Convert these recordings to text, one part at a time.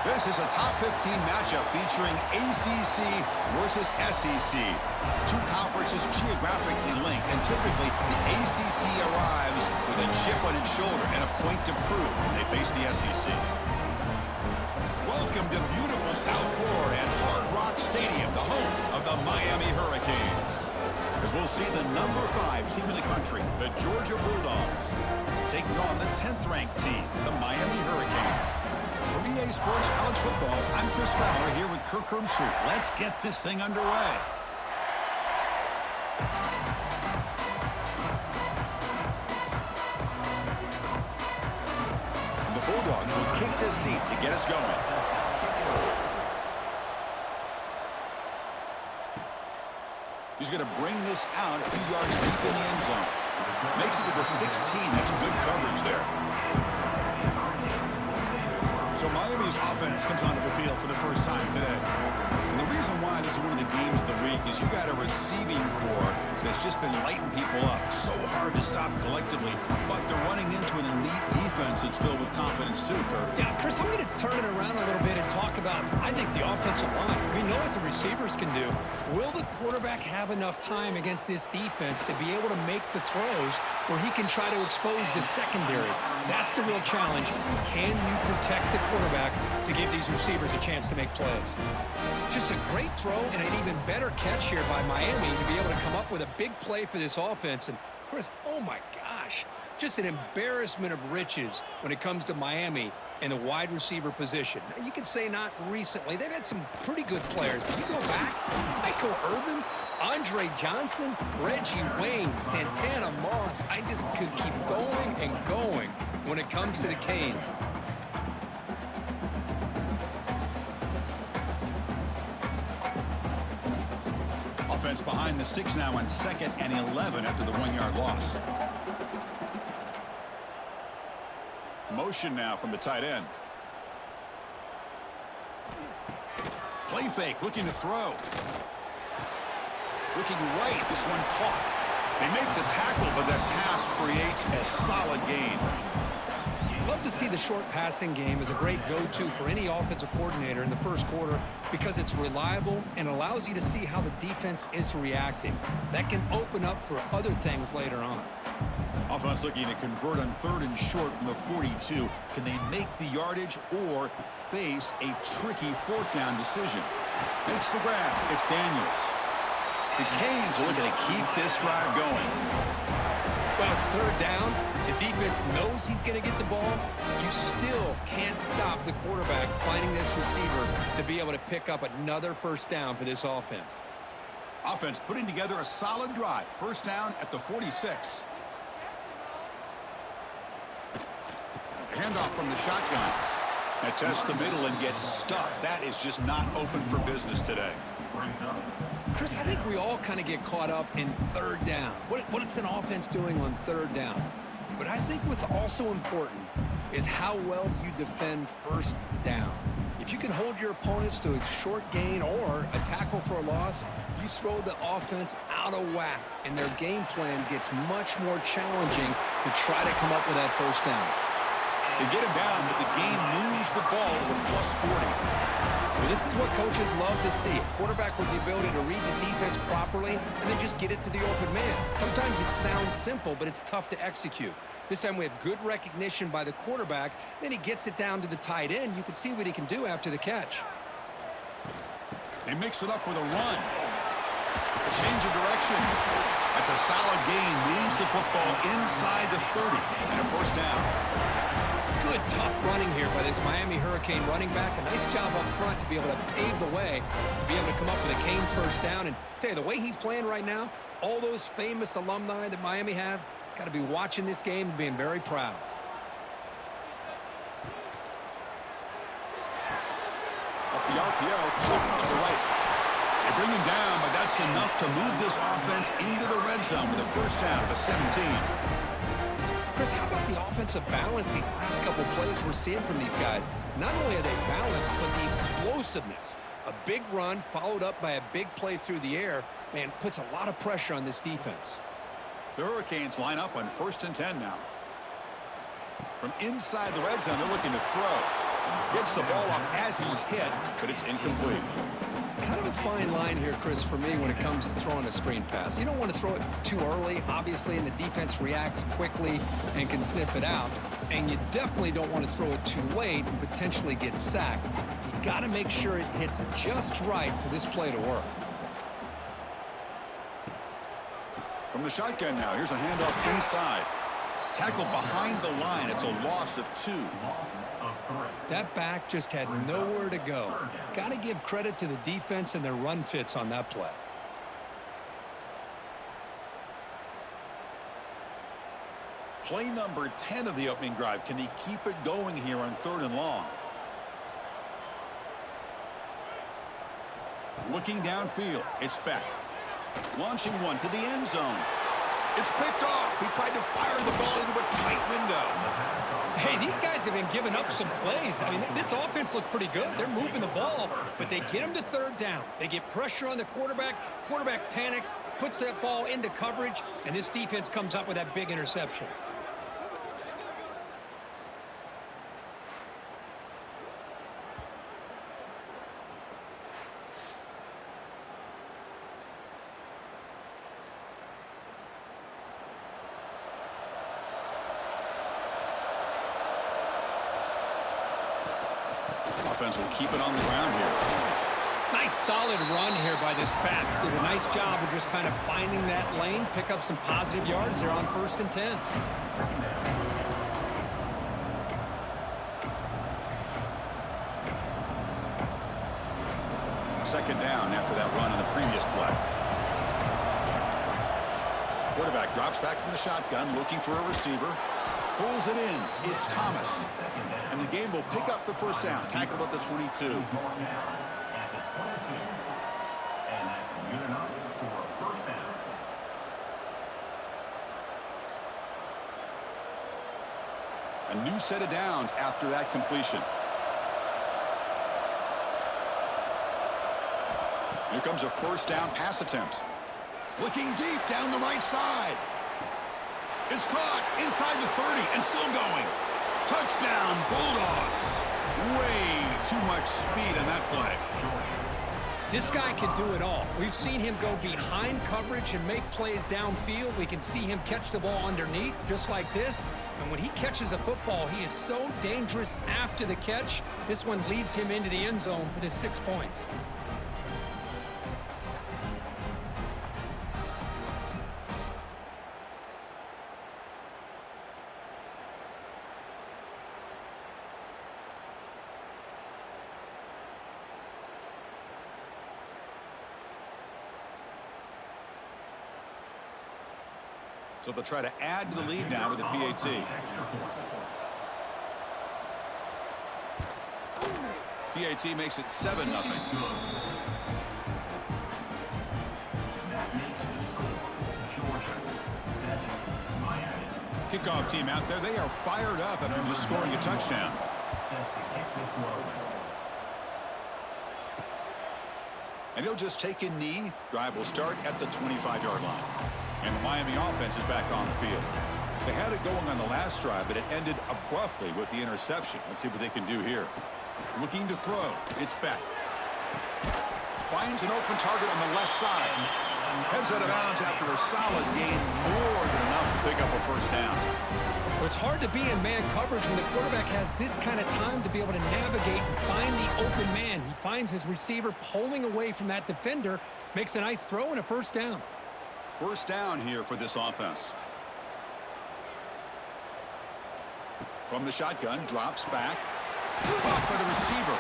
This is a top 15 matchup featuring ACC versus SEC. Two conferences geographically linked, and typically the ACC arrives with a chip on its shoulder and a point to prove when they face the SEC. Welcome to beautiful South Florida and Hard Rock Stadium, the home of the Miami Hurricanes. As we'll see the number 5 team in the country, the Georgia Bulldogs, taking on the 10th-ranked team, the Miami Hurricanes. For EA Sports College Football, I'm Chris Fowler here with Kirk Herbstreit. Let's get this thing underway. And the Bulldogs will kick this deep to get us going. He's going to bring this out a few yards deep in the end zone. Makes it to the 16. That's good coverage there. So Miami's offense comes onto the field for the first time today. And the reason why this is one of the games of the week is you got a receiving core that's just been lighting people up. So hard to stop collectively, but they're running into an elite defense that's filled with confidence too, Kirk. Yeah, Chris, I'm going to turn it around a little bit and talk about, I think, the offensive line. We know what the receivers can do. Will the quarterback have enough time against this defense to be able to make the throws where he can try to expose the secondary? That's the real challenge. Can you protect the quarterback to give these receivers a chance to make plays? Just a great throw and an even better catch here by Miami to be able to come up with a big play for this offense. And, Chris, oh my gosh, just an embarrassment of riches when it comes to Miami in the wide receiver position. Now, you could say not recently. They've had some pretty good players. But you go back, Michael Irvin, Andre Johnson, Reggie Wayne, Santana Moss. I just could keep going and going when it comes to the Canes. Offense behind the 6 now on 2nd and 11 after the 1-yard loss. Motion now from the tight end. Play fake, looking to throw. Looking right, this one caught. They make the tackle, but that pass creates a solid gain. Love to see the short passing game as a great go-to for any offensive coordinator in the first quarter because it's reliable and allows you to see how the defense is reacting. That can open up for other things later on. Offense looking to convert on 3rd and short from the 42. Can they make the yardage or face a tricky 4th down decision? Makes the grab. It's Daniels. The Canes are looking to keep this drive going. Well, it's 3rd down. The defense knows he's going to get the ball. You still can't stop the quarterback finding this receiver to be able to pick up another 1st down for this offense. Offense putting together a solid drive. 1st down at the 46. Handoff from the shotgun. That tests the middle and gets stuffed. That is just not open for business today. Chris, I think we all kind of get caught up in 3rd down. What's an offense doing on 3rd down? But I think what's also important is how well you defend 1st down. If you can hold your opponents to a short gain or a tackle for a loss, you throw the offense out of whack, and their game plan gets much more challenging to try to come up with that 1st down. They get it down, but the game moves the ball to the +40. Well, this is what coaches love to see. A quarterback with the ability to read the defense properly and then just get it to the open man. Sometimes it sounds simple, but it's tough to execute. This time we have good recognition by the quarterback. Then he gets it down to the tight end. You can see what he can do after the catch. They mix it up with a run. A change of direction. That's a solid gain. Moves the football inside the 30 and a 1st down. Good, tough running here by this Miami Hurricane running back. A nice job up front to be able to pave the way, to be able to come up with a Canes 1st down. And tell you, the way he's playing right now, all those famous alumni that Miami have, got to be watching this game and being very proud. Off the RPO, to the right. They bring him down, but that's enough to move this offense into the red zone with a 1st down to 17. Chris, how about the offensive balance these last couple plays we're seeing from these guys? Not only are they balanced, but the explosiveness. A big run followed up by a big play through the air, man, puts a lot of pressure on this defense. The Hurricanes line up on 1st and 10 now. From inside the red zone, they're looking to throw. Gets the ball off as he's hit, but it's incomplete. Kind of a fine line here, Chris, for me when it comes to throwing a screen pass. You don't want to throw it too early, obviously, and the defense reacts quickly and can sniff it out. And you definitely don't want to throw it too late and potentially get sacked. You got to make sure it hits just right for this play to work. From the shotgun now, here's a handoff inside. Tackled behind the line. It's a loss of 2. That back just had nowhere to go. Got to give credit to the defense and their run fits on that play. Play number 10 of the opening drive. Can he keep it going here on 3rd and long? Looking downfield, it's Beck. Launching one to the end zone. It's picked off. He tried to fire the ball into a tight window. Hey, these guys have been giving up some plays. I mean, this offense looked pretty good. They're moving the ball, but they get him to 3rd down. They get pressure on the quarterback. Quarterback panics, puts that ball into coverage, and this defense comes up with that big interception. Offense will keep it on the ground here. Nice solid run here by this back. Did a nice job of just kind of finding that lane, pick up some positive yards there on 1st and 10. Second down after that run on the previous play. Quarterback drops back from the shotgun, looking for a receiver. Pulls it in. It's Thomas. And the game will pick up the 1st down. Tackled at the 22. A new set of downs after that completion. Here comes a 1st down pass attempt. Looking deep down the right side. It's caught inside the 30 and still going. Touchdown, Bulldogs. Way too much speed on that play. This guy can do it all. We've seen him go behind coverage and make plays downfield. We can see him catch the ball underneath just like this. And when he catches a football, he is so dangerous after the catch. This one leads him into the end zone for the 6 points. So they'll try to add to the lead now with the PAT. PAT makes it 7-0. Kickoff team out there. They are fired up after just scoring a touchdown. And he'll just take a knee. Drive will start at the 25-yard line. And the Miami offense is back on the field. They had it going on the last drive, but it ended abruptly with the interception. Let's see what they can do here. Looking to throw. It's Beck. Finds an open target on the left side. Heads out of bounds after a solid gain, more than enough to pick up a 1st down. Well, it's hard to be in man coverage when the quarterback has this kind of time to be able to navigate and find the open man. He finds his receiver pulling away from that defender, makes a nice throw and a 1st down. 1st down here for this offense. From the shotgun, drops back. Blocked by the receiver.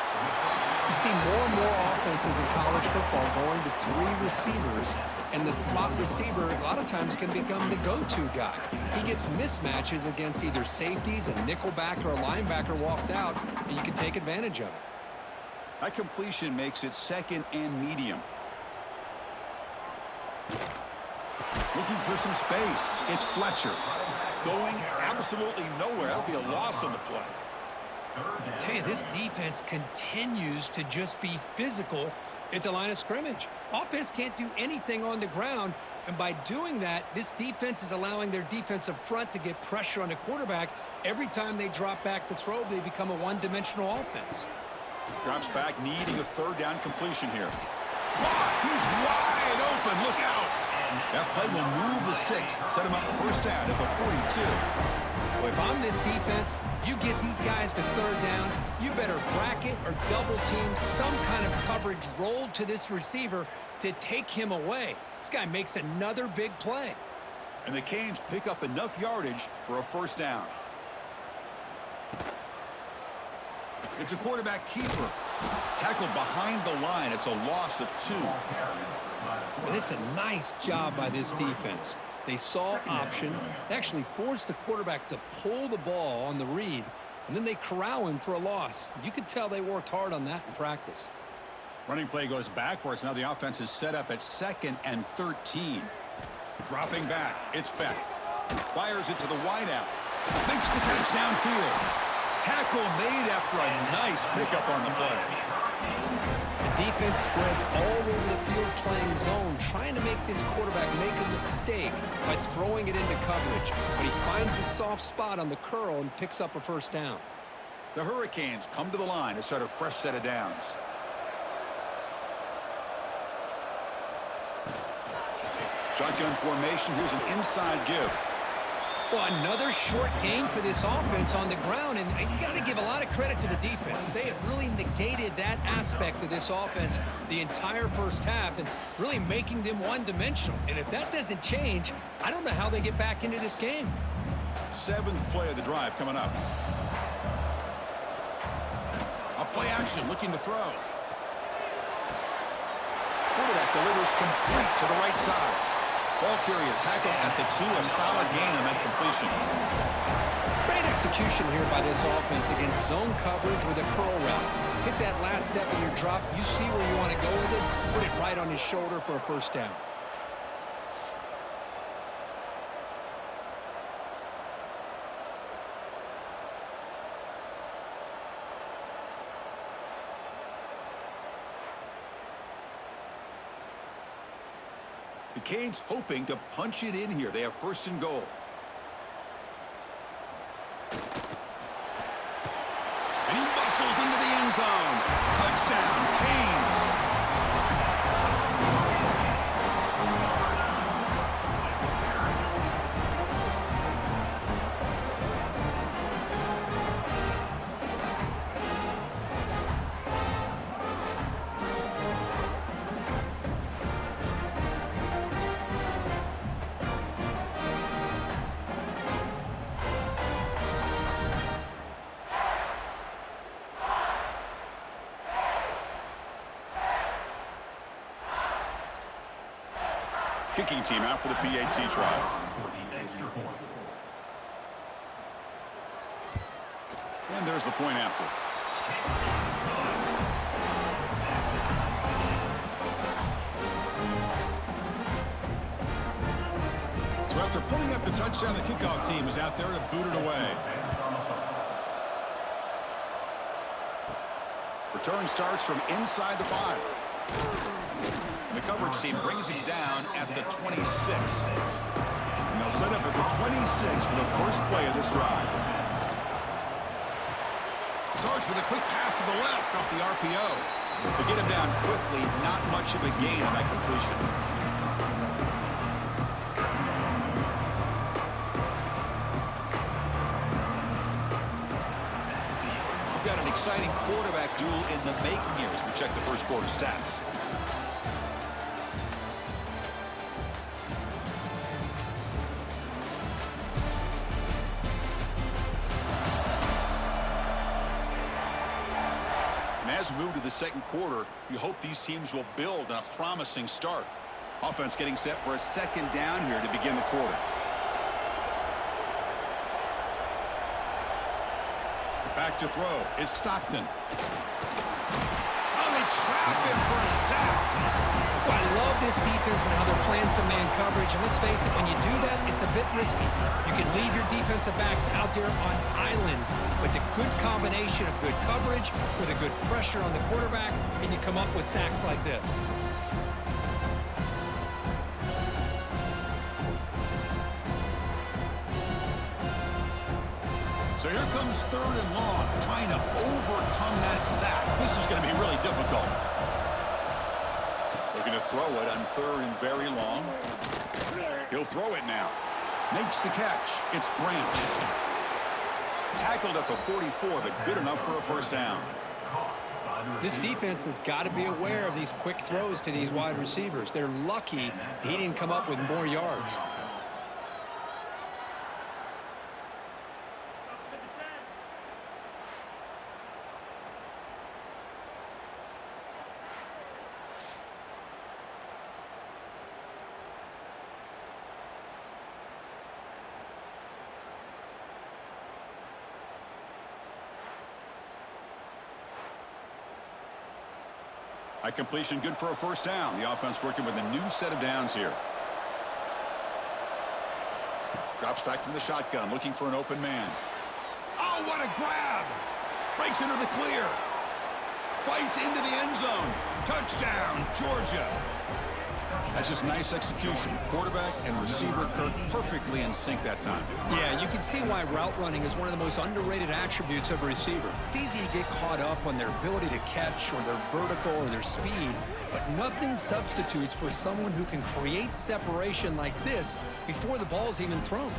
You see more and more offenses in college football going to 3 receivers, and the slot receiver a lot of times can become the go-to guy. He gets mismatches against either safeties, a nickelback, or a linebacker walked out, and you can take advantage of it. That completion makes it 2nd and medium. Looking for some space. It's Fletcher. Going absolutely nowhere. That'll be a loss on the play. Tell you, this defense continues to just be physical It's a line of scrimmage. Offense can't do anything on the ground, and by doing that, this defense is allowing their defensive front to get pressure on the quarterback. Every time they drop back to throw, they become a one-dimensional offense. Drops back, needing a third down completion here. He's wide open. Look out. That play will move the sticks, set him up first down at the 42. Well, if I'm this defense, you get these guys to third down, you better bracket or double team some kind of coverage rolled to this receiver to take him away. This guy makes another big play. And the Canes pick up enough yardage for a first down. It's a quarterback keeper. Tackled behind the line. It's a loss of 2. And it's a nice job by this defense. They saw option. They actually forced the quarterback to pull the ball on the read, and then they corral him for a loss. You could tell they worked hard on that in practice. Running play goes backwards. Now the offense is set up at 2nd and 13. Dropping back. It's Beck. Fires it to the wideout. Makes the catch downfield. Tackle made after a nice pickup on the play. The defense spreads all over the field playing zone, trying to make this quarterback make a mistake by throwing it into coverage. But he finds the soft spot on the curl and picks up a first down. The Hurricanes come to the line to start a fresh set of downs. Shotgun formation. Here's an inside give. Well, another short game for this offense on the ground, and you got to give a lot of credit to the defense. They have really negated that aspect of this offense the entire first half and really making them one-dimensional. And if that doesn't change, I don't know how they get back into this game. 7th play of the drive coming up. A play action, looking to throw. Quarterback delivers complete to the right side. Ball carrier tackled at the 2, a solid gain on that completion. Great execution here by this offense against zone coverage with a curl route. Hit that last step in your drop. You see where you want to go with it. Put it right on his shoulder for a first down. The Canes hoping to punch it in here. They have 1st and goal. And he bustles into the end zone. Touchdown, Canes. Kicking team out for the PAT trial. And there's the point after. So after putting up the touchdown, the kickoff team is out there to boot it away. Return starts from inside the 5. The coverage team brings him down at the 26. And they'll set up at the 26 for the first play of this drive. Starts with a quick pass to the left off the RPO. To get him down quickly, not much of a gain on that completion. We've got an exciting quarterback duel in the making here as we check the first quarter stats. As we move to the second quarter, you hope these teams will build on a promising start. Offense getting set for a 2nd down here to begin the quarter. Back to throw. It's Stockton. Oh, they trap him for a sack. Well, I love this defense and how they're playing some man coverage. And let's face it, when you do that, it's a bit risky. You can leave your defensive backs out there on islands, but the good combination of good coverage with a good pressure on the quarterback, and you come up with sacks like this. So here comes 3rd and long, trying to overcome that sack. This is going to be really difficult. Looking to throw it on 3rd and very long. He'll throw it now. Makes the catch. It's Branch. Tackled at the 44, but good enough for a first down. This defense has got to be aware of these quick throws to these wide receivers. They're lucky he didn't come up with more yards. A completion good for a first down. The offense working with a new set of downs here. Drops back from the shotgun, looking for an open man. Oh, what a grab! Breaks into the clear. Fights into the end zone. Touchdown, Georgia. That's just nice execution. Quarterback and receiver Kirk perfectly in sync that time. Yeah, you can see why route running is one of the most underrated attributes of a receiver. It's easy to get caught up on their ability to catch or their vertical or their speed, but nothing substitutes for someone who can create separation like this before the ball's even thrown.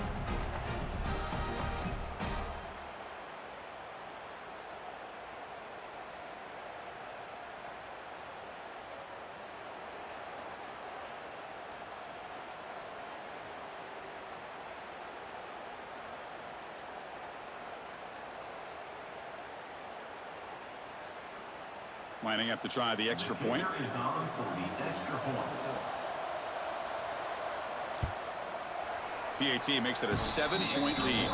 Lining up to try the extra point. PAT makes it a 7-point lead.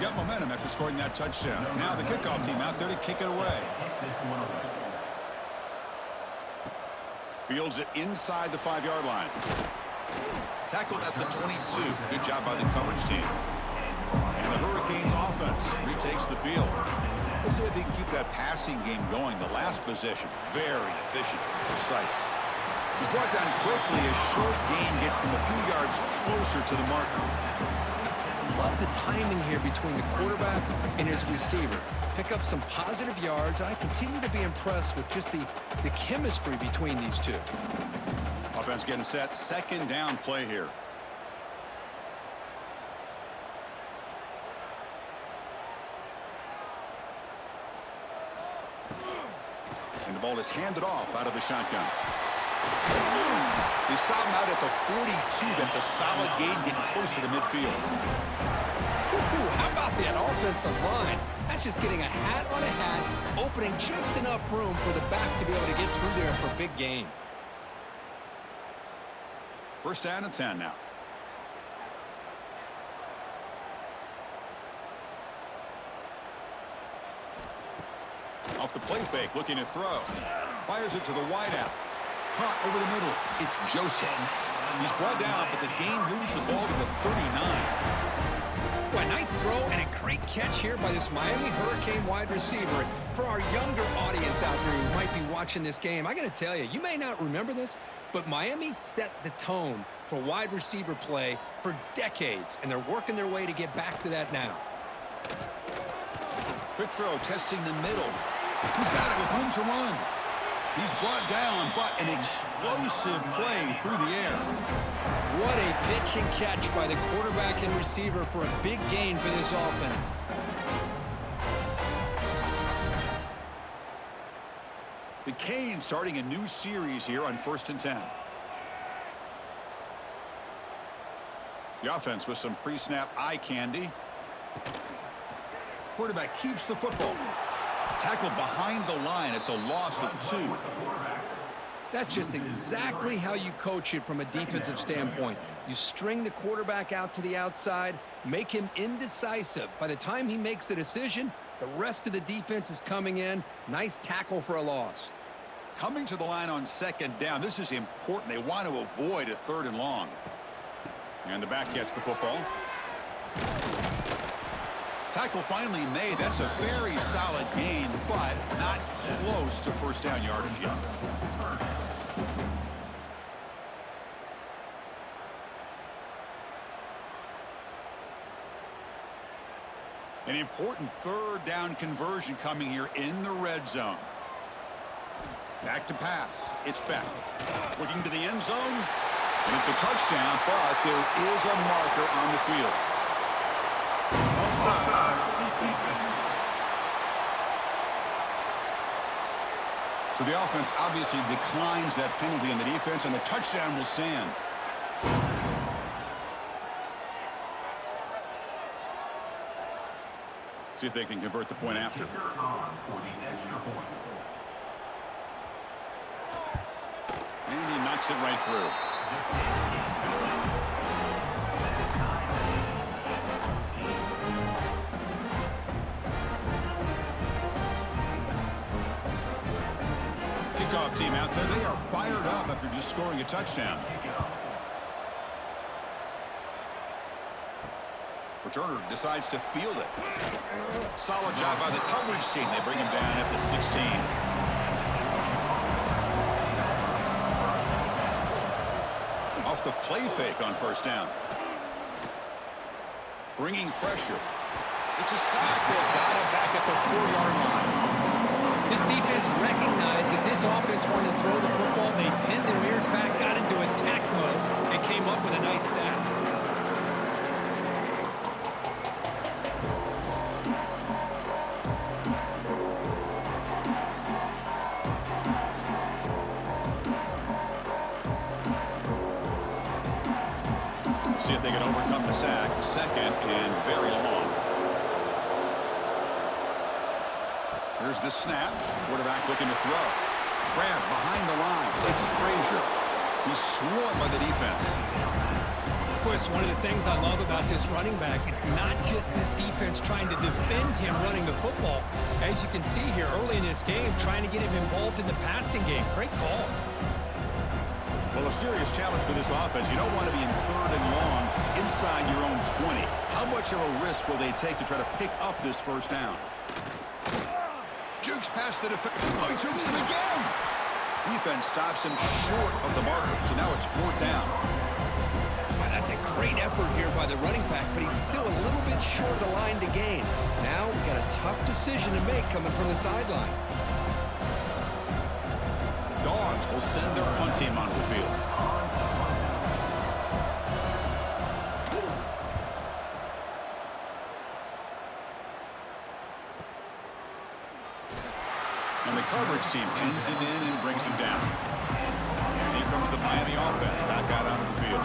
Got momentum after scoring that touchdown. Now the kickoff team out there to kick it away. Fields it inside the 5-yard line. Tackled at the 22. Good job by the coverage team. And the Hurricanes offense retakes the field. Let's see if they can keep that passing game going. The last possession, very efficient, precise. He's brought down quickly. A short gain gets them a few yards closer to the marker. Love the timing here between the quarterback and his receiver. Pick up some positive yards. I continue to be impressed with just the chemistry between these two. Offense getting set. 2nd down play here. And the ball is handed off out of the shotgun. They stop him out at the 42. That's a solid gain, getting closer to midfield. How about that offensive line? That's just getting a hat on a hat, opening just enough room for the back to be able to get through there for a big gain. First down and 10 now. Off the play fake, looking to throw. Fires it to the wideout. Caught over the middle. It's Joseph. He's brought down, but the gain moves the ball to the 39. Well, a nice throw and a great catch here by this Miami Hurricane wide receiver. For our younger audience out there who might be watching this game, I got to tell you, you may not remember this, but Miami set the tone for wide receiver play for decades, and they're working their way to get back to that now. Quick throw, testing the middle. He's got it with room to run. He's brought down, but an explosive play through the air. What a pitch and catch by the quarterback and receiver for a big gain for this offense. The Canes starting a new series here on 1st and 10. The offense with some pre-snap eye candy. Quarterback keeps the football. Tackled behind the line. It's a loss of 2. That's just exactly how you coach it from a defensive standpoint. You string the quarterback out to the outside, make him indecisive. By the time he makes a decision, the rest of the defense is coming in. Nice tackle for a loss. Coming to the line on second down, this is important. They want to avoid a 3rd and long. And the back gets the football. Tackle finally made. That's a very solid gain, but not close to first down yardage yet. An important 3rd down conversion coming here in the red zone. Back to pass. It's Beck. Looking to the end zone. And it's a touchdown, but there is a marker on the field. So the offense obviously declines that penalty in the defense, and the touchdown will stand. See if they can convert the point after. And he knocks it right through. Kickoff team out there. They are fired up after just scoring a touchdown. Returner decides to field it. Solid job by the coverage team. They bring him down at the 16. Off the play fake on first down. Bringing pressure. It's a sack. They've got it back at the 4-yard line. This defense recognized that this offense wanted to throw the football. They pinned their ears back, got into attack mode, and came up with a nice sack. See if they can overcome the sack. 2nd and very long. Here's the snap. Quarterback looking to throw. Grab behind the line. It's Frazier. He's swarmed by the defense. Chris, one of the things I love about this running back, it's not just this defense trying to defend him running the football. As you can see here early in this game, trying to get him involved in the passing game. Great call. Well, a serious challenge for this offense. You don't want to be in 3rd and long inside your own 20. How much of a risk will they take to try to pick up this first down? Jukes past the defense. Oh, he jukes him again. Defense stops him short of the marker, so now it's 4th down. Wow, that's a great effort here by the running back, but he's still a little bit short of the line to gain. Now we've got a tough decision to make coming from the sideline. Dogs will send their punt team onto the field. And the coverage team pins him in and brings him down. And here comes the Miami offense back out onto the field.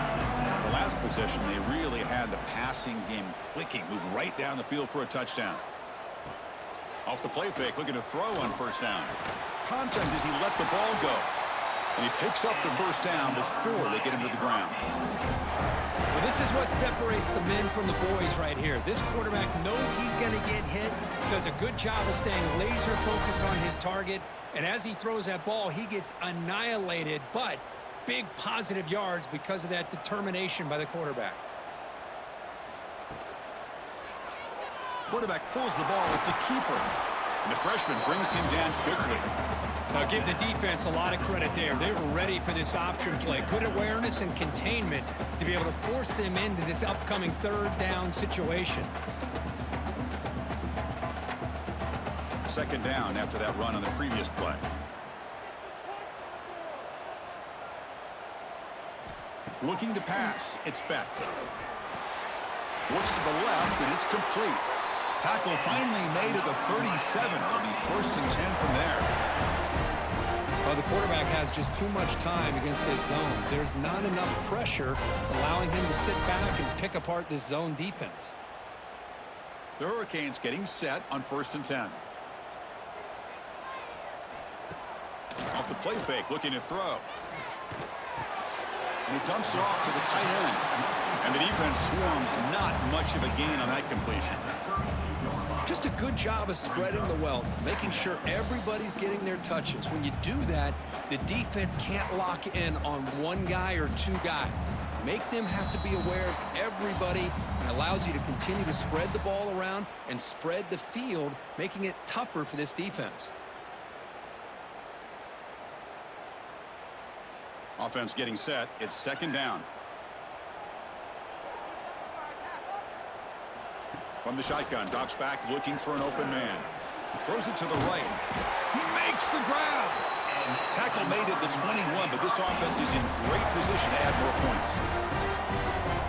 The last possession, they really had the passing game clicking. Moved right down the field for a touchdown. Off the play fake, looking to throw on first down. Contact as he let the ball go. And he picks up the first down before they get him to the ground. Well, this is what separates the men from the boys right here. This quarterback knows he's going to get hit, does a good job of staying laser focused on his target, and as he throws that ball, he gets annihilated, but big positive yards because of that determination by the quarterback. Quarterback pulls the ball. It's a keeper. And the freshman brings him down quickly. Now give the defense a lot of credit there. They were ready for this option play. Good awareness and containment to be able to force them into this upcoming 3rd down situation. 2nd down after that run on the previous play. Looking to pass. It's Beck. Looks to the left, and it's complete. Tackle finally made at the 37. It'll be 1st and 10 from there. Well, the quarterback has just too much time against this zone. There's not enough pressure. It's allowing him to sit back and pick apart this zone defense. The Hurricanes getting set on 1st and 10. Off the play fake, looking to throw. And he dumps it off to the tight end. And the defense swarms, not much of a gain on that completion. Just a good job of spreading the wealth, making sure everybody's getting their touches. When you do that, the defense can't lock in on one guy or two guys. Make them have to be aware of everybody, and allows you to continue to spread the ball around and spread the field, making it tougher for this defense. Offense getting set. It's second down. From the shotgun, drops back looking for an open man. Throws it to the right. He makes the grab. Tackle made at the 21, but this offense is in great position to add more points.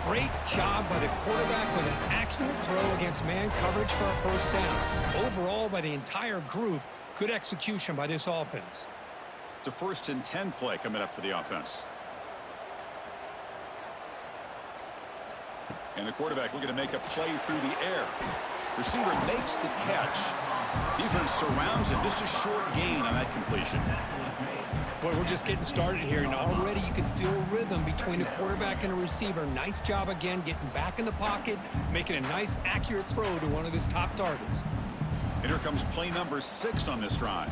Great job by the quarterback with an accurate throw against man coverage for a first down. Overall, by the entire group, good execution by this offense. It's a 1st and 10 play coming up for the offense. And the quarterback looking to make a play through the air. Receiver makes the catch. Defense surrounds him. Just a short gain on that completion. Boy, we're just getting started here, and already you can feel a rhythm between a quarterback and a receiver. Nice job again getting back in the pocket, making a nice, accurate throw to one of his top targets. And here comes play number 6 on this drive.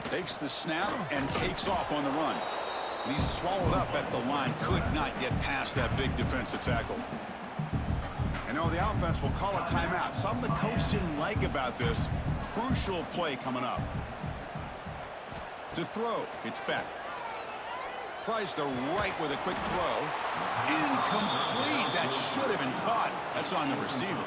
Takes the snap and takes off on the run. And he's swallowed up at the line. Could not get past that big defensive tackle. And now the offense will call a timeout. Something the coach didn't like about this. Crucial play coming up. To throw, it's Beck. Tries the right with a quick throw. Incomplete. That should have been caught. That's on the receiver.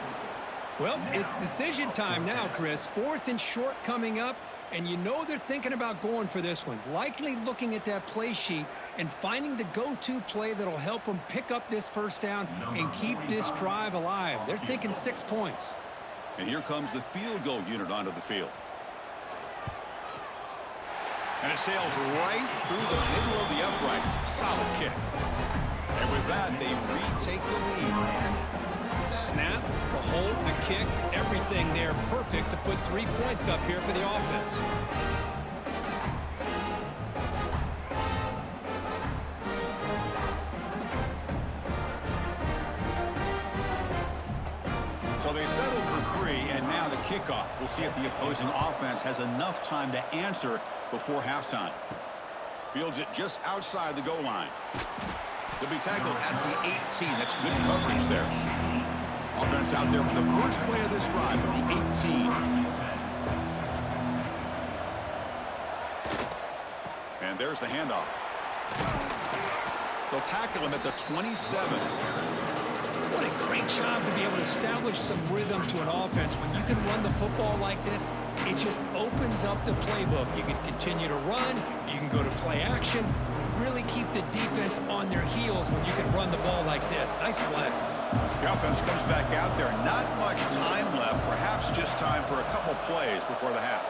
Well, it's decision time now, Chris. 4th and short coming up, and you know they're thinking about going for this one. Likely looking at that play sheet and finding the go-to play that'll help them pick up this first down and keep this drive alive. They're thinking 6 points. And here comes the field goal unit onto the field. And it sails right through the middle of the uprights. Solid kick. And with that, they retake the lead. Snap, the hold, the kick, everything there perfect to put 3 points up here for the offense. So they settle for 3, and now the kickoff. We'll see if the opposing offense has enough time to answer before halftime. Fields it just outside the goal line. They'll be tackled at the 18. That's good coverage there. Offense out there for the first play of this drive at the 18. And there's the handoff. They'll tackle him at the 27. What a great job to be able to establish some rhythm to an offense. When you can run the football like this, it just opens up the playbook. You can continue to run. You can go to play action. You really keep the defense on their heels when you can run the ball like this. Nice play. The offense comes back out there. Not much time left. Perhaps just time for a couple plays before the half.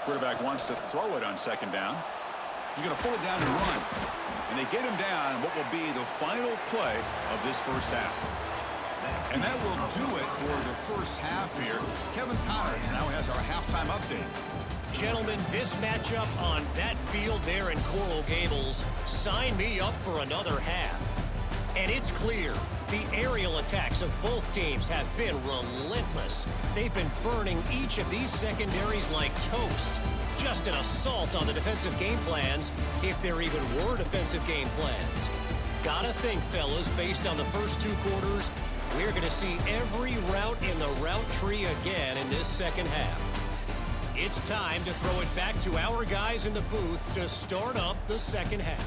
Quarterback wants to throw it on second down. He's going to pull it down and run. And they get him down in what will be the final play of this first half. And that will do it for the first half here. Kevin Connors now has our halftime update. Gentlemen, this matchup on that field there in Coral Gables, sign me up for another half. And it's clear, the aerial attacks of both teams have been relentless. They've been burning each of these secondaries like toast. Just an assault on the defensive game plans, if there even were defensive game plans. Gotta think, fellas, based on the first 2 quarters, we're going to see every route in the route tree again in this second half. It's time to throw it back to our guys in the booth to start up the second half.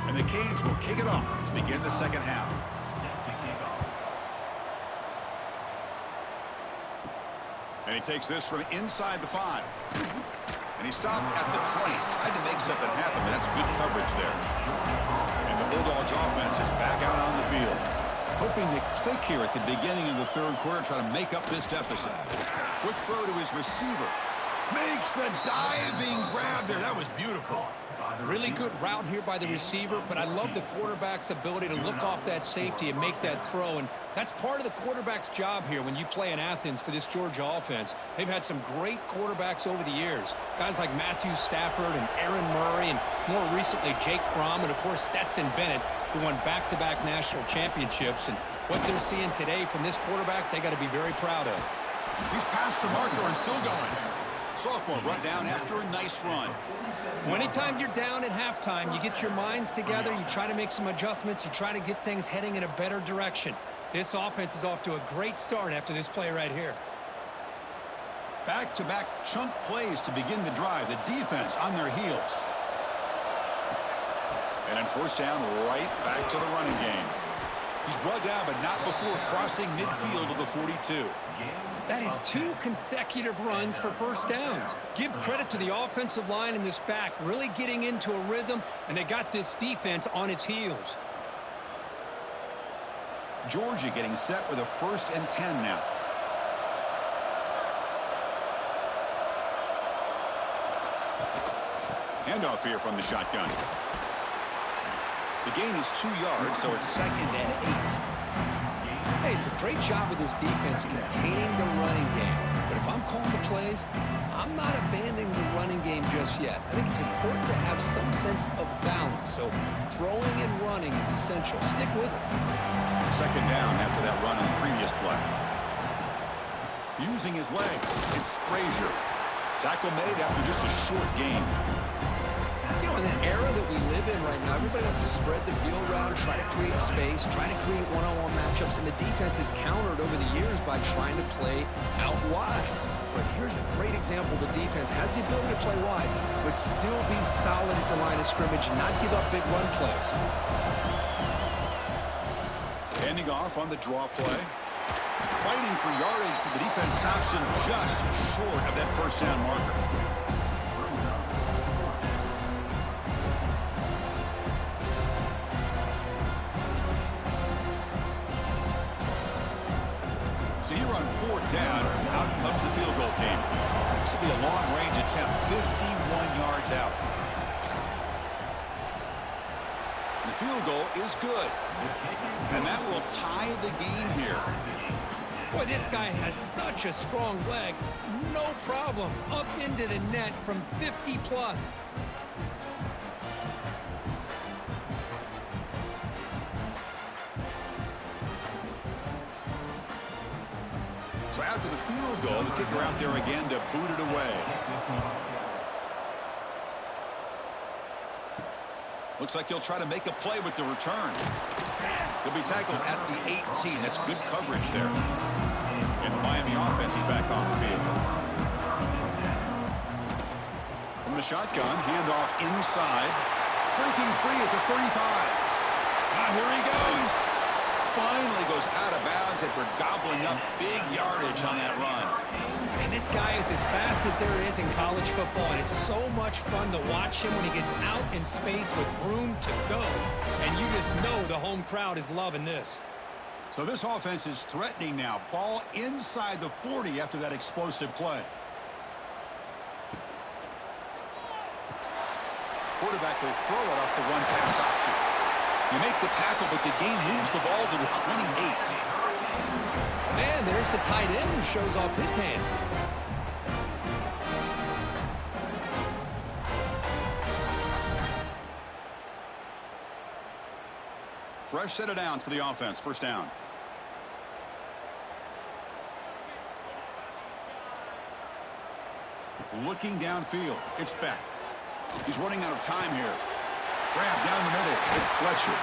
And the Canes will kick it off to begin the second half. And he takes this from inside the 5. And he stopped at the 20. Tried to make something happen, but that's good coverage there. And the Bulldogs offense is back out on the field. Hoping to click here at the beginning of the third quarter, try to make up this deficit. Quick throw to his receiver. Makes the diving grab there. That was beautiful. Really good route here by the receiver, but I love the quarterback's ability to look off that safety and make that throw. And that's part of the quarterback's job here when you play in Athens for this Georgia offense. They've had some great quarterbacks over the years. Guys like Matthew Stafford and Aaron Murray, and more recently Jake Fromm, and of course Stetson Bennett, who won back-to-back national championships. And what they're seeing today from this quarterback, they got to be very proud of. He's past the marker and still going. Sophomore brought down after a nice run. Anytime you're down at halftime, you get your minds together, you try to make some adjustments, you try to get things heading in a better direction. This offense is off to a great start after this play right here. Back-to-back chunk plays to begin the drive. The defense on their heels. And on first down, right back to the running game. He's brought down, but not before crossing midfield of the 42. That is 2 consecutive runs for first downs. Give credit to the offensive line in this back, really getting into a rhythm, and they got this defense on its heels. Georgia getting set with a 1st and 10 now. Handoff here from the shotgun. The gain is 2 yards, so it's 2nd and 8. Hey, it's a great job with this defense containing the running game. But if I'm calling the plays, I'm not abandoning the running game just yet. I think it's important to have some sense of balance. So throwing and running is essential. Stick with it. 2nd down after that run on the previous play. Using his legs, it's Frazier. Tackle made after just a short gain. You know, in that era that we live in right now, everybody wants to spread the field around, try to create space, try to create one-on-one matchups, and the defense is countered over the years by trying to play out wide. But here's a great example. The defense has the ability to play wide, but still be solid at the line of scrimmage and not give up big run plays. Handing off on the draw play. Fighting for yardage, but the defense stops him just short of that first down marker. So here on 4th down, out comes the field goal team. This will be a long-range attempt, 51 yards out. The field goal is good. And that will tie the game here. Boy, this guy has such a strong leg. No problem. Up into the net from 50 plus. So after the field goal, the kicker out there again to boot it away. Looks like he'll try to make a play with the return. He'll be tackled at the 18. That's good coverage there. And the Miami offense is back on the field. From the shotgun, handoff inside. Breaking free at the 35. Here he goes. Finally goes out of bounds after gobbling up big yardage on that run. And this guy is as fast as there is in college football, and it's so much fun to watch him when he gets out in space with room to go. And you just know the home crowd is loving this. So this offense is threatening now. Ball inside the 40 after that explosive play. Quarterback will throw it off the one pass option. You make the tackle, but the game moves the ball to the 28. And there's the tight end who shows off his hands. Fresh set of downs for the offense. First down. Looking downfield. It's Beck. He's running out of time here. Grab down the middle. It's Fletcher.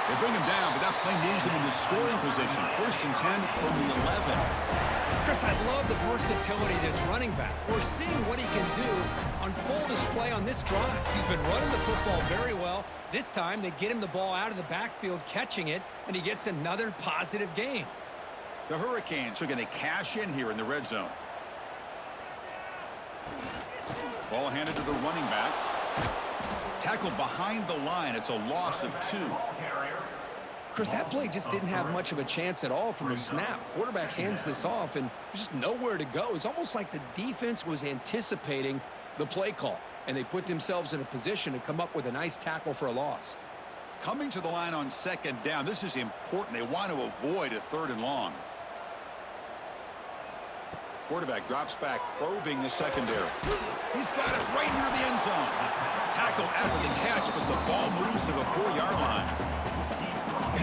They bring him down, but that play moves him into scoring position. 1st and 10 from the 11. Chris, I love the versatility of this running back. We're seeing what he can do on full display on this drive. He's been running the football very well. This time, they get him the ball out of the backfield, catching it, and he gets another positive gain. The Hurricanes are going to cash in here in the red zone. Ball handed to the running back. Tackled behind the line. It's a loss of 2. Chris, that play just didn't have much of a chance at all from the snap. Quarterback hands this off, and there's just nowhere to go. It's almost like the defense was anticipating the play call, and they put themselves in a position to come up with a nice tackle for a loss. Coming to the line on second down, this is important. They want to avoid a 3rd and long. Quarterback drops back, probing the secondary. He's got it right near the end zone. Tackle after the catch, but the ball moves to the 4-yard line.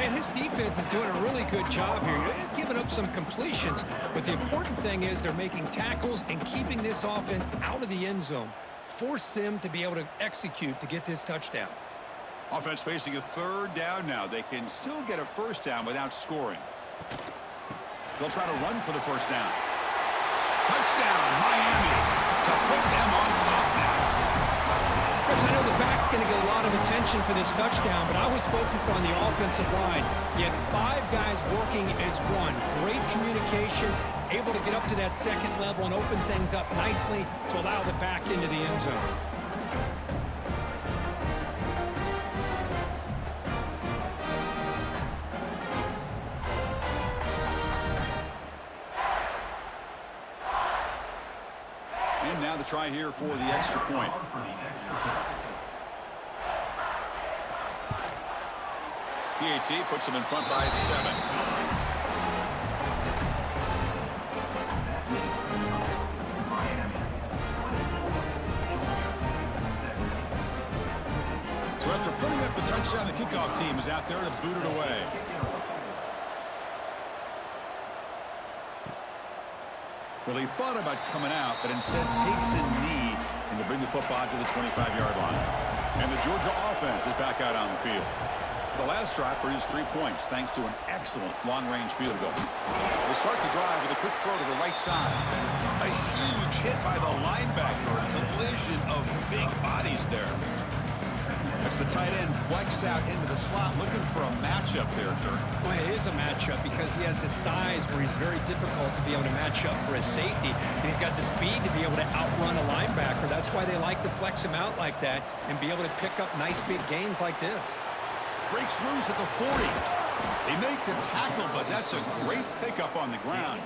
And his defense is doing a really good job here. They're giving up some completions, but the important thing is they're making tackles and keeping this offense out of the end zone. Force them to be able to execute to get this touchdown. Offense facing a 3rd down now. They can still get a 1st down without scoring. They'll try to run for the 1st down. Touchdown, Miami, to put them on top now. Chris, I know the back's going to get a lot of attention for this touchdown, but I was focused on the offensive line. You had 5 guys working as one. Great communication, able to get up to that 2nd level and open things up nicely to allow the back into the end zone. And now the try here for the extra point. PAT puts them in front by 7. So after putting up the touchdown, the kickoff team is out there to boot it away. Well, he thought about coming out, but instead takes a knee and to bring the football to the 25-yard line. And the Georgia offense is back out on the field. The last drive produced 3 points thanks to an excellent long-range field goal. They start the drive with a quick throw to the right side. A huge hit by the linebacker. A collision of big bodies there. As the tight end flexed out into the slot, looking for a matchup there, Kirk. Well, it is a matchup because he has the size where he's very difficult to be able to match up for his safety. And he's got the speed to be able to outrun a linebacker. That's why they like to flex him out like that and be able to pick up nice big gains like this. Breaks loose at the 40. They make the tackle, but that's a great pickup on the ground.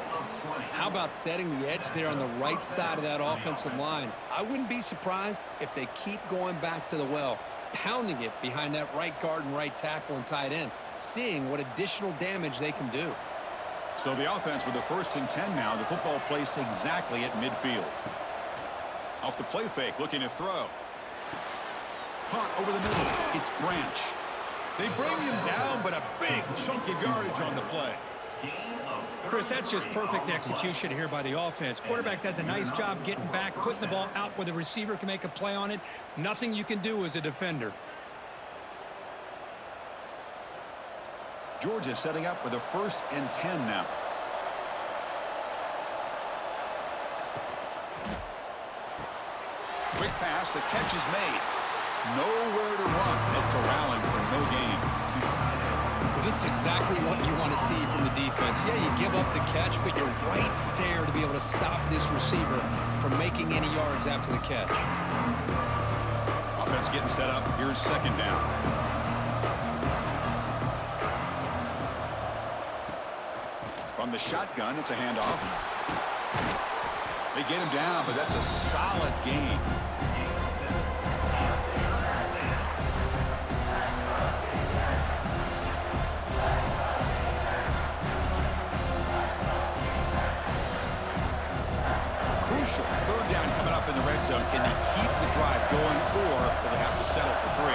How about setting the edge there on the right side of that offensive line? I wouldn't be surprised if they keep going back to the well, pounding it behind that right guard and right tackle and tight end, seeing what additional damage they can do. So the offense with the 1st and 10 now, the football placed exactly at midfield. Off the play fake, looking to throw. Caught over the middle. It's Branch. They bring him down, but a big chunk of yardage on the play. Chris, that's just perfect execution here by the offense. Quarterback does a nice job getting back, putting the ball out where the receiver can make a play on it. Nothing you can do as a defender. Georgia setting up with a 1st and 10 now. Quick pass, the catch is made. Nowhere to run. They're corralling for no gain. Well, this is exactly what you want to see from the defense. Yeah, you give up the catch, but you're right there to be able to stop this receiver from making any yards after the catch. Offense getting set up. Here's 2nd down. From the shotgun, it's a handoff. They get him down, but that's a solid gain. Crucial. 3rd down coming up in the red zone. Can they keep the drive going, or will they have to settle for 3?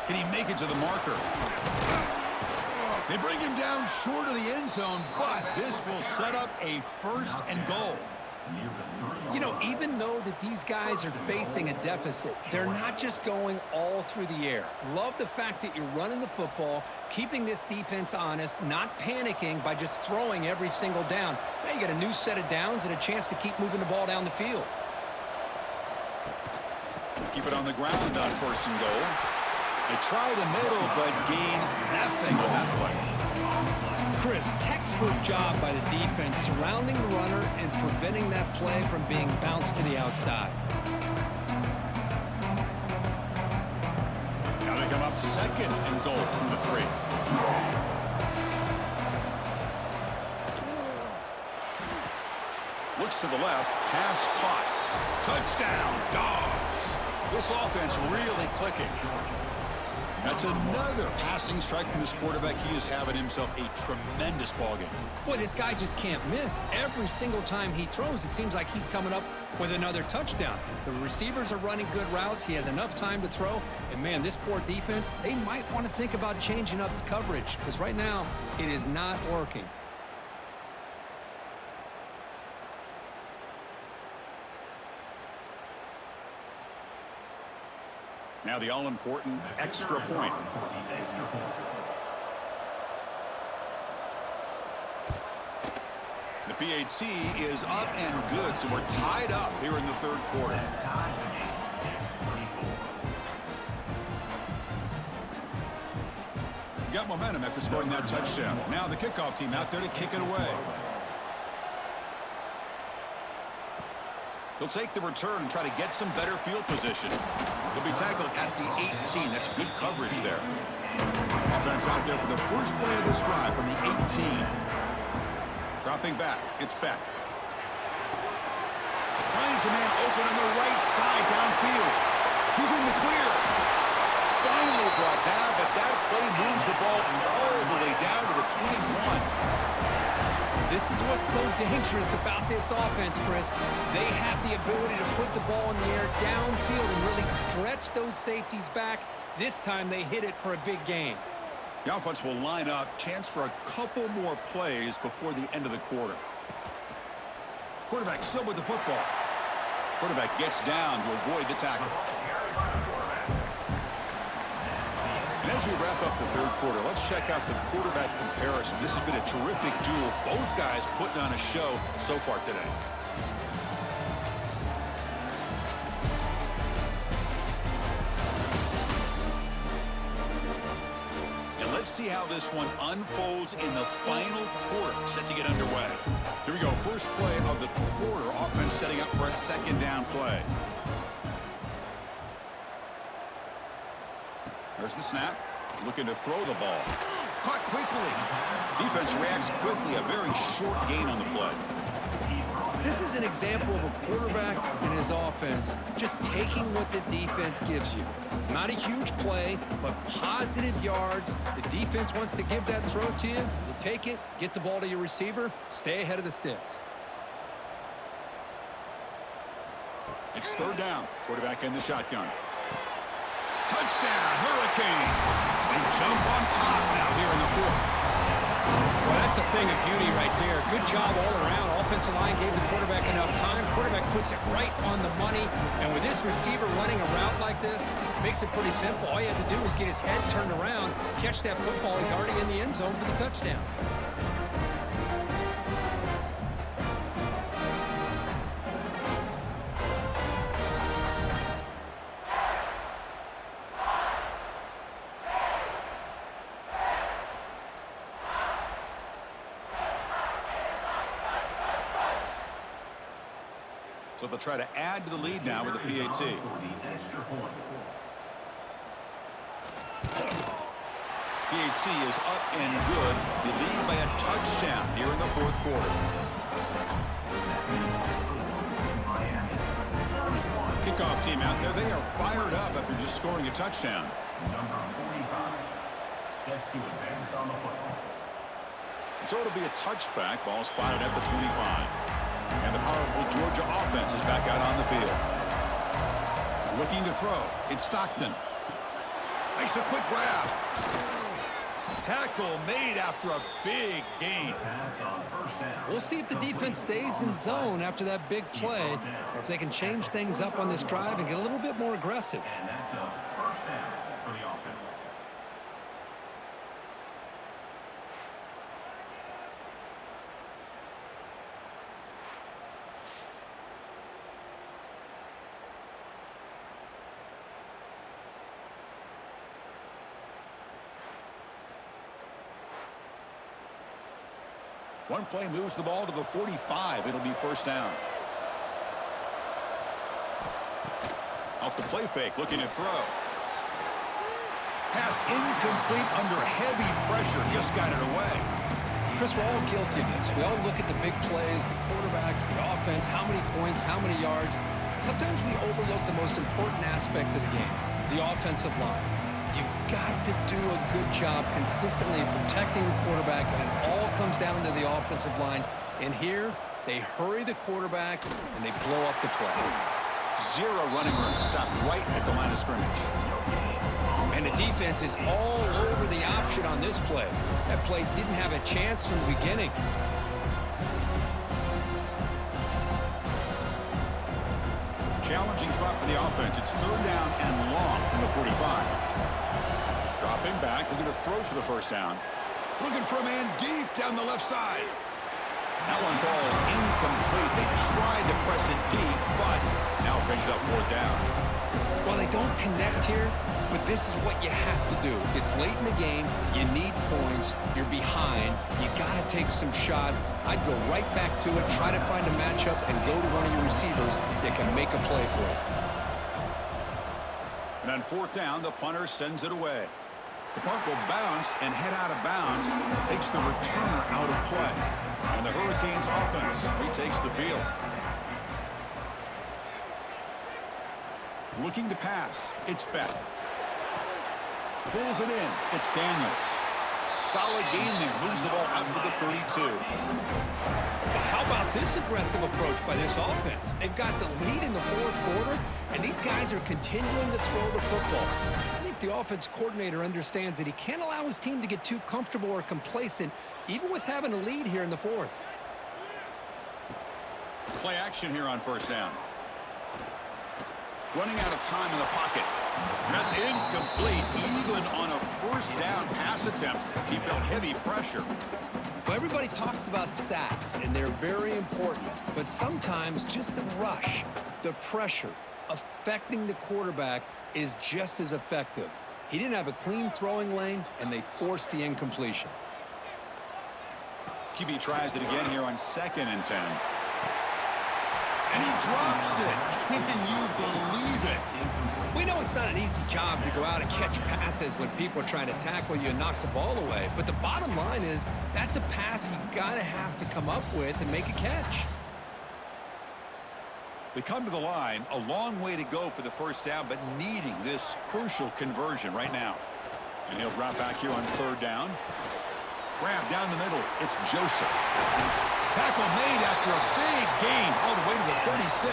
Can he make it to the marker? They bring him down short of the end zone, but this will set up a 1st and goal. You know, even though that these guys are facing a deficit, they're not just going all through the air. Love the fact that you're running the football, keeping this defense honest, not panicking by just throwing every single down. Now you got a new set of downs and a chance to keep moving the ball down the field. Keep it on the ground on 1st and goal. They try the middle, but gain nothing on that play. Chris, textbook job by the defense surrounding the runner and preventing that play from being bounced to the outside. Now they come come up second and goal from the 3. Looks to the left. Pass caught. Touchdown, Dogs. This offense really clicking. That's another passing strike from this quarterback. He is having himself a tremendous ballgame. Boy, this guy just can't miss. Every single time he throws, it seems like he's coming up with another touchdown. The receivers are running good routes. He has enough time to throw. And, man, this poor defense, they might want to think about changing up coverage because right now it is not working. Now the all-important extra point. The PAT is up and good, so we're tied up here in the 3rd quarter. Got momentum after scoring that touchdown. Now the kickoff team out there to kick it away. He'll take the return and try to get some better field position. He'll be tackled at the 18. That's good coverage there. Offense out there for the first play of this drive from the 18. Dropping back. It's Beck. Finds a man open on the right side downfield. He's in the clear. Finally brought down, but that play moves the ball all the way down to the 21. This is what's so dangerous about this offense, Chris. They have the ability to put the ball in the air downfield and really stretch those safeties back. This time they hit it for a big gain. The offense will line up. Chance for a couple more plays before the end of the quarter. Quarterback still with the football. Quarterback gets down to avoid the tackle. And as we wrap up the 3rd quarter, let's check out the quarterback comparison. This has been a terrific duel. Both guys putting on a show so far today. And let's see how this one unfolds in the final quarter, set to get underway. Here we go. First play of the quarter. Offense setting up for a 2nd down play. There's the snap. Looking to throw the ball. Caught quickly. Defense reacts quickly. A very short gain on the play. This is an example of a quarterback and his offense just taking what the defense gives you. Not a huge play, but positive yards. The defense wants to give that throw to you. You take it, get the ball to your receiver, stay ahead of the sticks. It's 3rd down. Quarterback in the shotgun. Touchdown, Hurricanes. They jump on top now here in the 4th. Well, that's a thing of beauty right there. Good job all around. Offensive line gave the quarterback enough time. Quarterback puts it right on the money. And with this receiver running a route like this, makes it pretty simple. All you had to do was get his head turned around, catch that football. He's already in the end zone for the touchdown. So they'll try to add to the lead now with the PAT. PAT is up and good. They lead by a touchdown here in the 4th quarter. Kickoff team out there. They are fired up after just scoring a touchdown. Number 45, set to advance on the football. So it'll be a touchback. Ball spotted at the 25. And the powerful Georgia offense is back out on the field. Looking to throw. It's Stockton. Makes a quick grab. Tackle made after a big gain. We'll see if the defense stays in zone after that big play, or if they can change things up on this drive and get a little bit more aggressive. And that's a 1st down for the offense. One play moves the ball to the 45. It'll be 1st down. Off the play fake, looking to throw. Pass incomplete under heavy pressure. Just got it away. Chris, we're all guilty of this. We all look at the big plays, the quarterbacks, the offense, how many points, how many yards. Sometimes we overlook the most important aspect of the game, the offensive line. You've got to do a good job consistently protecting the quarterback, and it all comes down to the offensive line. And here, they hurry the quarterback, and they blow up the play. Zero running room. Stopped right at the line of scrimmage. And the defense is all over the option on this play. That play didn't have a chance from the beginning. Challenging spot for the offense. It's third down and long from the 45. Dropping back, looking to throw for the first down. Looking for a man deep down the left side. That one falls incomplete. They tried to press it deep, but now it brings up fourth down. Well, they don't connect here, but this is what you have to do. It's late in the game. You need points. You're behind. You got to take some shots. I'd go right back to it, try to find a matchup, and go to one of your receivers that can make a play for it. And on fourth down, the punter sends it away. The punt will bounce and head out of bounds. Takes the returner out of play. And the Hurricanes offense retakes the field. Looking to pass. It's Beck. Pulls it in. It's Daniels. Solid gain there. Moves the ball out to the 32. How about this aggressive approach by this offense? They've got the lead in the fourth quarter, and these guys are continuing to throw the football. I think the offense coordinator understands that he can't allow his team to get too comfortable or complacent, even with having a lead here in the fourth. Play action here on first down. Running out of time in the pocket. That's incomplete. Even on a first down pass attempt, he felt heavy pressure. Well, everybody talks about sacks, and they're very important. But sometimes just the rush, the pressure, affecting the quarterback is just as effective. He didn't have a clean throwing lane, and they forced the incompletion. QB tries it again here on 2nd and 10. And he drops it. Can you believe it? We know it's not an easy job to go out and catch passes when people are trying to tackle you and knock the ball away. But the bottom line is that's a pass you got to have to come up with and make a catch. They come to the line, a long way to go for the first down, but needing this crucial conversion right now. And he'll drop back here on third down. Grab down the middle. It's Joseph. Tackle made after a big gain all the way to the 36.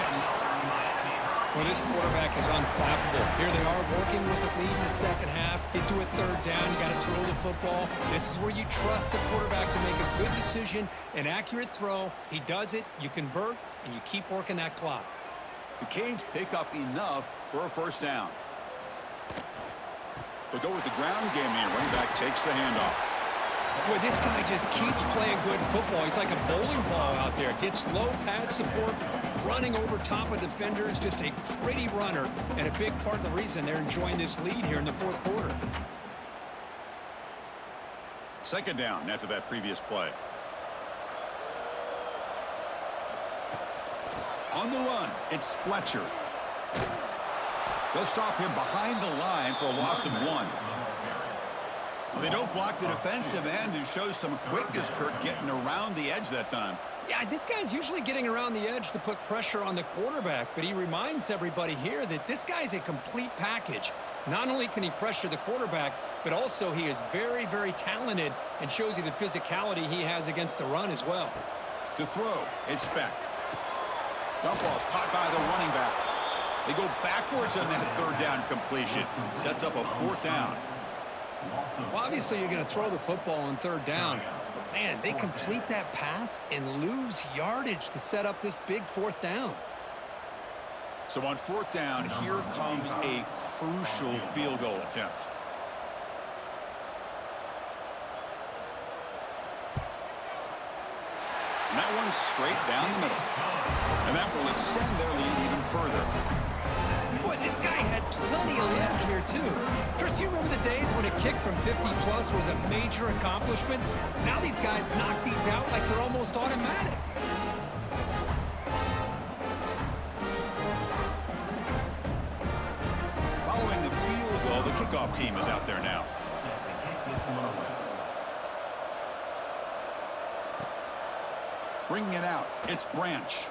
Well, this quarterback is unflappable. Here they are working with the lead in the second half. Get to a third down. You got to throw the football. This is where you trust the quarterback to make a good decision, an accurate throw. He does it. You convert, and you keep working that clock. The Canes pick up enough for a first down. They'll go with the ground game here. Running back takes the handoff. Boy, this guy just keeps playing good football. He's like a bowling ball out there. Gets low pad support, running over top of defenders. Just a gritty runner, and a big part of the reason they're enjoying this lead here in the fourth quarter. Second down after that previous play. On the run, it's Fletcher. They'll stop him behind the line for a loss of 1. Well, they don't block the defensive end, who shows some quickness, Kirk, getting around the edge that time. Yeah, this guy's usually getting around the edge to put pressure on the quarterback, but he reminds everybody here that this guy's a complete package. Not only can he pressure the quarterback, but also he is very, very talented and shows you the physicality he has against the run as well. To throw, it's Beck. Dump off caught by the running back. They go backwards on that third down completion. Sets up a fourth down. Well, obviously you're going to throw the football on third down. But, man, they complete that pass and lose yardage to set up this big fourth down. So on fourth down, here comes a crucial field goal attempt. And that one's straight down the middle. And that will extend their lead even further. Boy, this guy had plenty of luck here, too. Chris, you remember the days when a kick from 50-plus was a major accomplishment? Now these guys knock these out like they're almost automatic. Following the field goal, the kickoff kickoff team is out there now. Set to kick this one away. Bringing it out, it's Branch.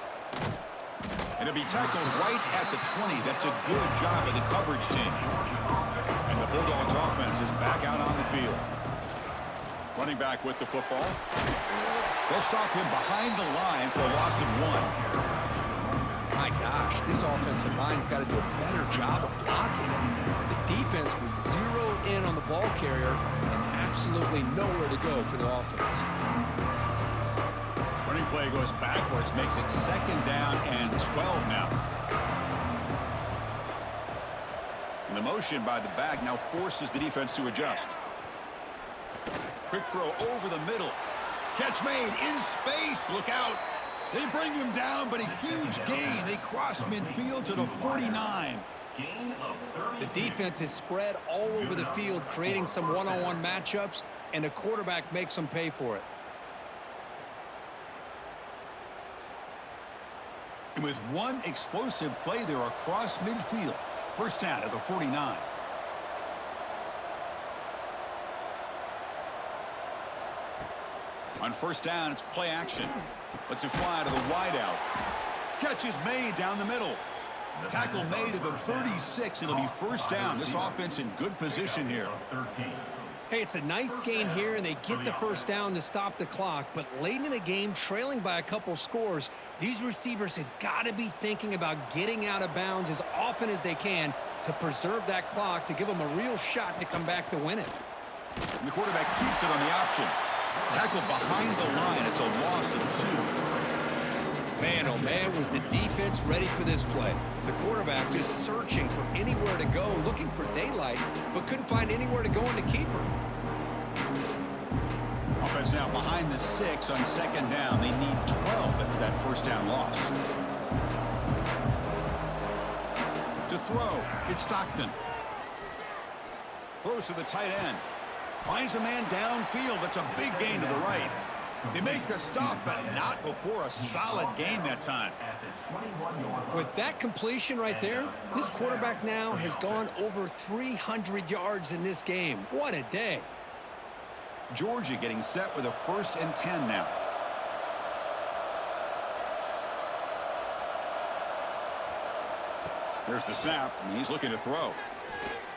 And it'll be tackled right at the 20. That's a good job of the coverage team. And the Bulldogs offense is back out on the field. Running back with the football. They'll stop him behind the line for a loss of 1. My gosh, this offensive line's got to do a better job of blocking. The defense was zeroed in on the ball carrier and absolutely nowhere to go for the offense. Running play goes backwards, makes it 2nd down and 12 now. And the motion by the back now forces the defense to adjust. Quick throw over the middle. Catch made in space. Look out. They bring him down, but a huge gain. They cross midfield to the 49. Gain of 30. The defense is spread all over the field, creating some one-on-one matchups, and the quarterback makes them pay for it. And with one explosive play there across midfield. First down at the 49. On first down, it's play action. Lets it fly to the wideout. Catch is made down the middle. Tackle made at the 36. It'll be first down. This offense in good position here. 13. Hey, it's a nice gain here, and they get the first down to stop the clock. But late in the game, trailing by a couple scores, these receivers have got to be thinking about getting out of bounds as often as they can to preserve that clock, to give them a real shot to come back to win it. And the quarterback keeps it on the option. Tackled behind the line. It's a loss of 2. Man, oh man, was the defense ready for this play. The quarterback just searching for anywhere to go, looking for daylight, but couldn't find anywhere to go in the keeper. Offense now behind the 6 on 2nd down. They need 12 after that first down loss. To throw, it's Stockton. Throws to the tight end. Finds a man downfield. That's a big gain to the right. They make the stop, but not before a solid gain that time. At the 21-yard line. With that completion right there, this quarterback now has gone over 300 yards in this game. What a day. Georgia getting set with a 1st and 10 now. Here's the snap, and he's looking to throw.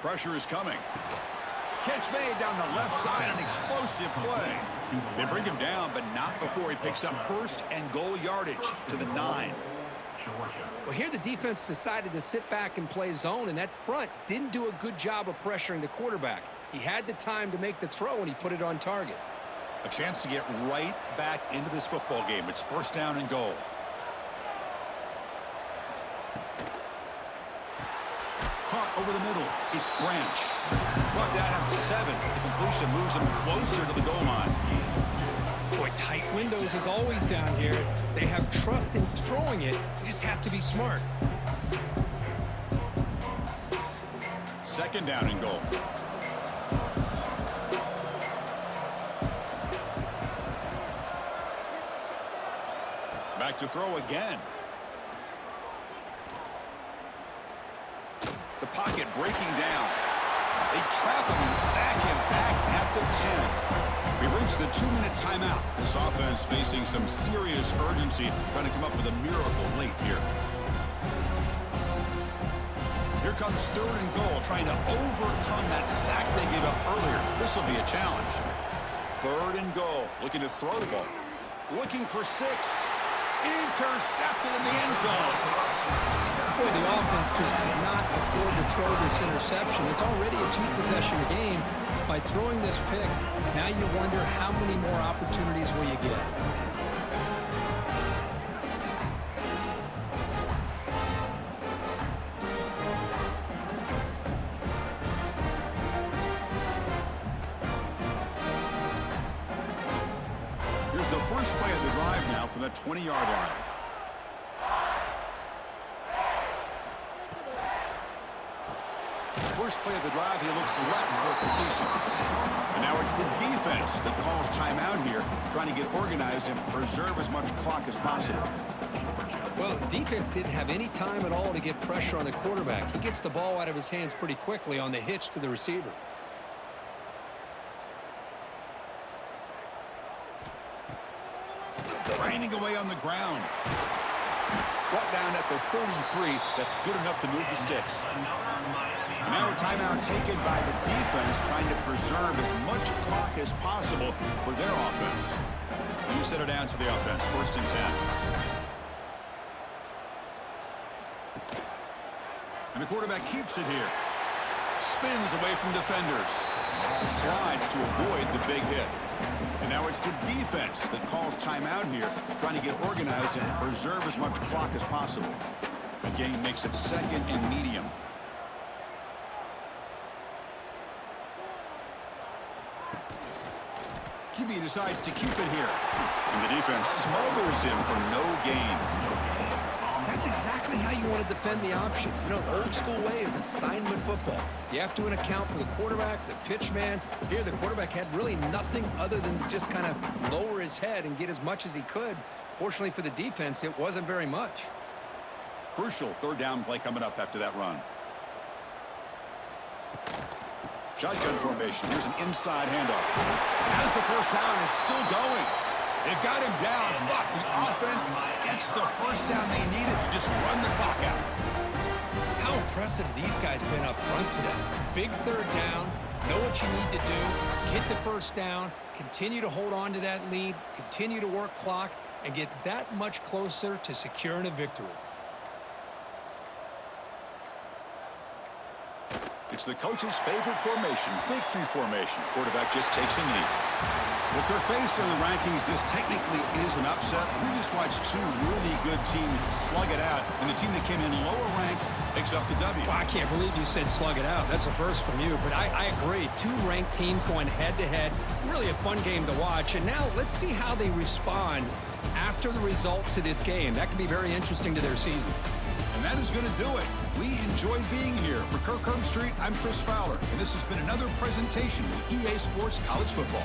Pressure is coming. Catch made down the left side, an explosive play. They bring him down, but not before he picks up 1st and goal yardage to the 9. Well, here the defense decided to sit back and play zone, and that front didn't do a good job of pressuring the quarterback. He had the time to make the throw, and he put it on target. A chance to get right back into this football game. It's 1st down and goal. Caught over the middle. It's Branch. Brought down at the 7. The completion moves him closer to the goal line. Boy, tight windows is always down here. They have trust in throwing it. You just have to be smart. 2nd down and goal. Back to throw again. The pocket breaking down. They trap him and sack him back at the 10. We've reached the 2-minute timeout. This offense facing some serious urgency, trying to come up with a miracle late here. Here comes 3rd and goal, trying to overcome that sack they gave up earlier. This will be a challenge. 3rd and goal, looking to throw the ball. Looking for 6. Intercepted in the end zone. Boy, the offense just cannot afford to throw this interception. It's already a 2-possession game. By throwing this pick, now you wonder how many more opportunities will you get. Here's the first play of the drive now from the 20-yard line. First play of the drive, he looks left for completion. And now it's the defense that calls timeout here, trying to get organized and preserve as much clock as possible. Well, the defense didn't have any time at all to get pressure on the quarterback. He gets the ball out of his hands pretty quickly on the hitch to the receiver. Grinding away on the ground. Brought down at the 33. That's good enough to move the sticks. And now a timeout taken by the defense, trying to preserve as much clock as possible for their offense. You set it down to the offense. 1st and 10. And the quarterback keeps it here. Spins away from defenders. Slides to avoid the big hit. And now it's the defense that calls timeout here, trying to get organized and preserve as much clock as possible. The game makes it 2nd and medium. QB decides to keep it here. And the defense smothers him for no gain. That's exactly how you want to defend the option. You know, old school way is assignment football. You have to account for the quarterback, the pitch man. Here, the quarterback had really nothing other than just kind of lower his head and get as much as he could. Fortunately for the defense, it wasn't very much. Crucial 3rd down play coming up after that run. Shotgun formation. Here's an inside handoff. As the 1st down is still going. They've got him down, but the offense gets the 1st down they needed to just run the clock out. How impressive these guys been up front today. Big 3rd down, know what you need to do, get the 1st down, continue to hold on to that lead, continue to work clock, and get that much closer to securing a victory. It's the coach's favorite formation, victory formation. Quarterback just takes a knee. Well, Kirk, based on the rankings, this technically is an upset. We just watched 2 really good teams slug it out, and the team that came in lower ranked picks up the W. Well, I can't believe you said slug it out. That's a first from you, but I agree. 2 ranked teams going head-to-head. Really a fun game to watch. And now let's see how they respond after the results of this game. That could be very interesting to their season. And that is going to do it. We enjoyed being here. For Kirk Herbstreit, I'm Chris Fowler, and this has been another presentation of EA Sports College Football.